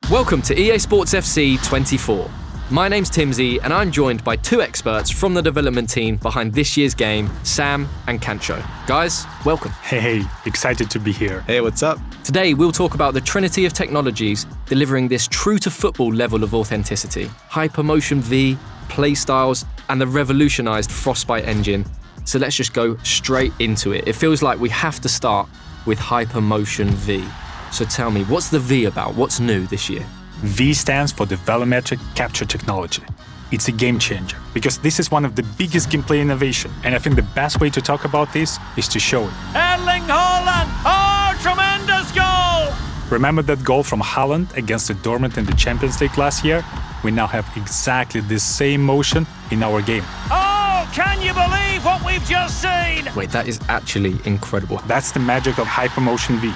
Welcome to EA Sports FC 24. My name's Timsy, and I'm joined by two experts from the development team behind this year's game, Sam and Kancho. Guys, welcome. Hey, excited to be here. Hey, what's up? Today, we'll talk about the trinity of technologies delivering this true-to-football level of authenticity. Hypermotion V, playstyles, and the revolutionized Frostbite engine. So let's just go straight into it. It feels like we have to start with Hypermotion V. So tell me, what's the V about? What's new this year? V stands for the volumetric capture technology. It's a game changer because this is one of the biggest gameplay innovation, and I think the best way to talk about this is to show it. Erling Haaland! Oh, tremendous goal! Remember that goal from Haaland against the Dortmund in the Champions League last year? We now have exactly the same motion in our game. Oh, can you believe what we've just seen? Wait, that is actually incredible. That's the magic of Hypermotion V.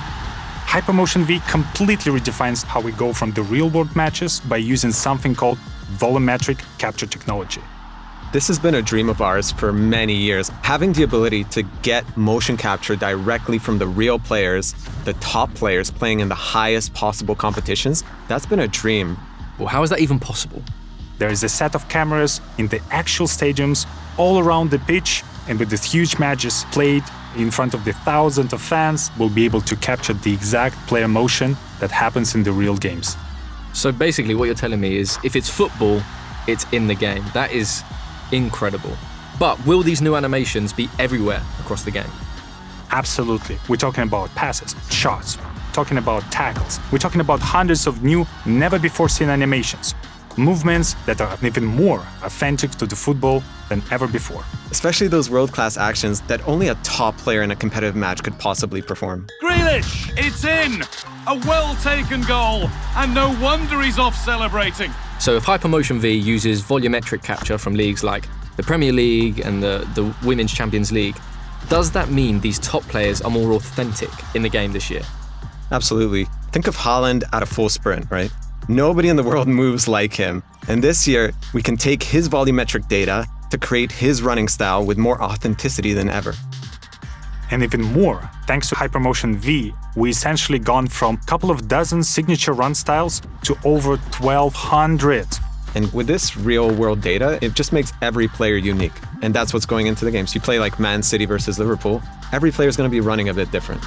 Hypermotion V completely redefines how we go from the real-world matches by using something called volumetric capture technology. This has been a dream of ours for many years. Having the ability to get motion capture directly from the real players, the top players playing in the highest possible competitions, that's been a dream. Well, how is that even possible? There is a set of cameras in the actual stadiums all around the pitch, and with these huge matches played in front of the thousands of fans, we'll be able to capture the exact player motion that happens in the real games. So basically what you're telling me is if it's football, it's in the game. That is incredible. But will these new animations be everywhere across the game? Absolutely. We're talking about passes, shots, talking about tackles. We're talking about hundreds of new, never-before-seen animations. Movements that are even more authentic to the football than ever before. Especially those world-class actions that only a top player in a competitive match could possibly perform. Grealish, it's in! A well-taken goal, and no wonder he's off celebrating. So if Hypermotion V uses volumetric capture from leagues like the Premier League and the Women's Champions League, does that mean these top players are more authentic in the game this year? Absolutely. Think of Haaland at a full sprint, right? Nobody in the world moves like him. And this year, we can take his volumetric data to create his running style with more authenticity than ever. And even more, thanks to Hypermotion V, we essentially gone from a couple of dozen signature run styles to over 1,200. And with this real-world data, it just makes every player unique. And that's what's going into the games. You play like Man City versus Liverpool, every player is going to be running a bit different.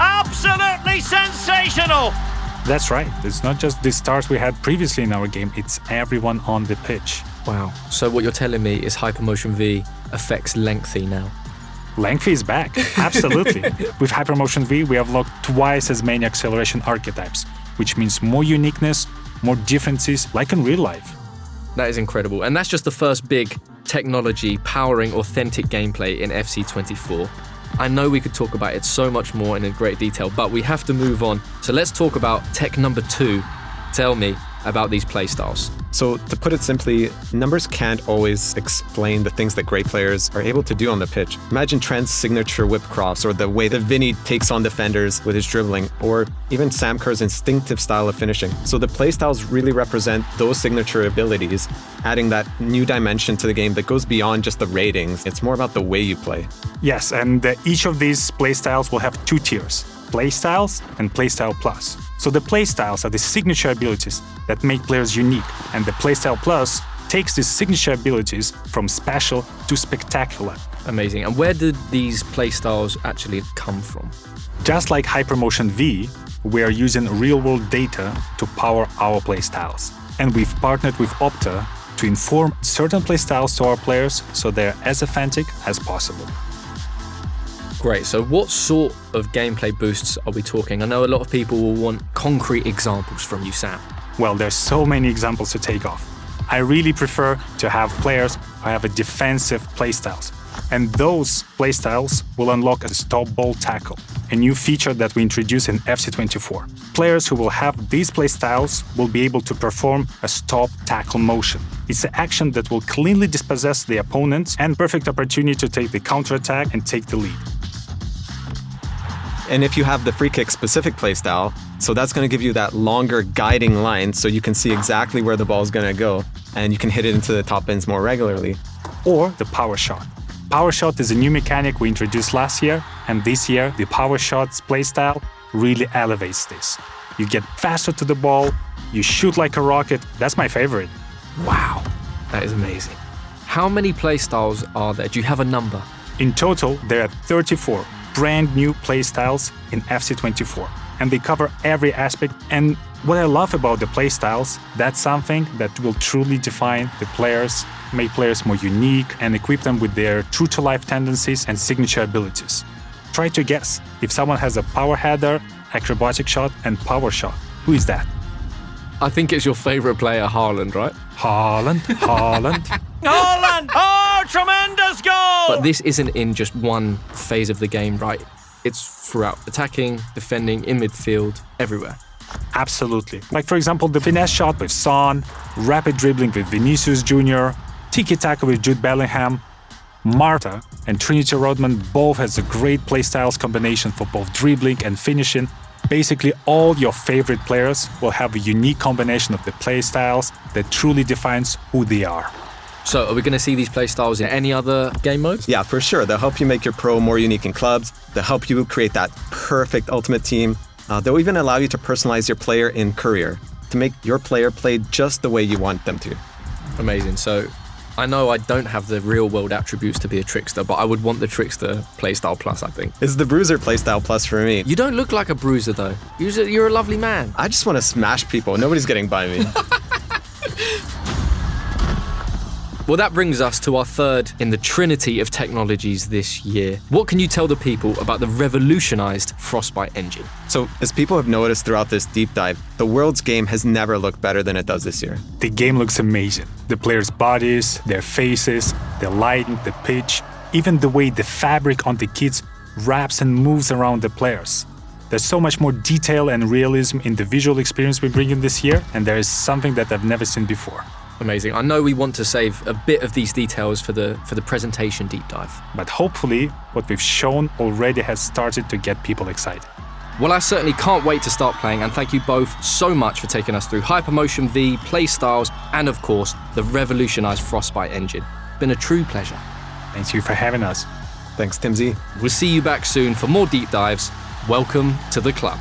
Absolutely sensational! That's right. It's not just the stars we had previously in our game, it's everyone on the pitch. Wow. So what you're telling me is Hypermotion V affects lengthy now. Lengthy is back, absolutely. With Hypermotion V, we have locked twice as many acceleration archetypes, which means more uniqueness, more differences, like in real life. That is incredible. And that's just the first big technology powering authentic gameplay in FC24. I know we could talk about it so much more in great detail, but we have to move on. So let's talk about tech number 2. Tell me about these playstyles. So to put it simply, numbers can't always explain the things that great players are able to do on the pitch. Imagine Trent's signature whip cross, or the way that Vinny takes on defenders with his dribbling, or even Sam Kerr's instinctive style of finishing. So the playstyles really represent those signature abilities, adding that new dimension to the game that goes beyond just the ratings. It's more about the way you play. Yes, and each of these playstyles will have 2 tiers, Playstyles and Playstyle Plus. So the Playstyles are the signature abilities that make players unique, and the Playstyle Plus takes these signature abilities from special to spectacular. Amazing. And where did these playstyles actually come from? Just like Hypermotion V, we are using real-world data to power our playstyles. And we've partnered with Opta to inform certain playstyles to our players so they're as authentic as possible. Great. So what sort of gameplay boosts are we talking? I know a lot of people will want concrete examples from you, Sam. Well, there's so many examples to take off. I really prefer to have players who have a defensive playstyles. And those playstyles will unlock a stop ball tackle, a new feature that we introduced in FC24. Players who will have these playstyles will be able to perform a stop tackle motion. It's an action that will cleanly dispossess the opponent and perfect opportunity to take the counterattack and take the lead. And if you have the free kick specific playstyle, so that's going to give you that longer guiding line so you can see exactly where the ball is going to go and you can hit it into the top bins more regularly. Or the power shot. Power shot is a new mechanic we introduced last year, and this year the power shots playstyle really elevates this. you get faster to the ball, you shoot like a rocket. That's my favorite. Wow, that is amazing. How many playstyles are there? Do you have a number? In total, there are 34 brand new playstyles in FC24, and they cover every aspect. And what I love about the playstyles, that's something that will truly define the players, make players more unique, and equip them with their true-to-life tendencies and signature abilities. Try to guess if someone has a power header, acrobatic shot, and power shot. Who is that? I think it's your favorite player, Haaland, right? Haaland. Haaland! Oh, tremendous goal! But this isn't in just one phase of the game, right? It's throughout attacking, defending, in midfield, everywhere. Absolutely. Like, for example, the finesse shot with Son, rapid dribbling with Vinicius Jr., tiki-taka with Jude Bellingham. Marta and Trinity Rodman both has a great playstyles combination for both dribbling and finishing. Basically, all your favorite players will have a unique combination of the playstyles that truly defines who they are. So are we going to see these playstyles in any other game modes? Yeah, for sure. They'll help you make your pro more unique in clubs. They'll help you create that perfect ultimate team. They'll even allow you to personalize your player in career to make your player play just the way you want them to. Amazing. So I know I don't have the real world attributes to be a trickster, but I would want the trickster playstyle plus, I think. It's the bruiser playstyle plus for me. You don't look like a bruiser though. You're a lovely man. I just want to smash people. Nobody's getting by me. Well, that brings us to our third in the trinity of technologies this year. What can you tell the people about the revolutionized Frostbite engine? So, as people have noticed throughout this deep dive, the world's game has never looked better than it does this year. The game looks amazing. The players' bodies, their faces, the lighting, the pitch, even the way the fabric on the kits wraps and moves around the players. There's so much more detail and realism in the visual experience we bring in this year, and there is something that I've never seen before. Amazing. I know we want to save a bit of these details for the presentation deep dive. But hopefully, what we've shown already has started to get people excited. Well, I certainly can't wait to start playing, and thank you both so much for taking us through Hypermotion V, playstyles, and of course, the revolutionized Frostbite engine. Been a true pleasure. Thank you for having us. Thanks, Timsy. We'll see you back soon for more deep dives. Welcome to the club.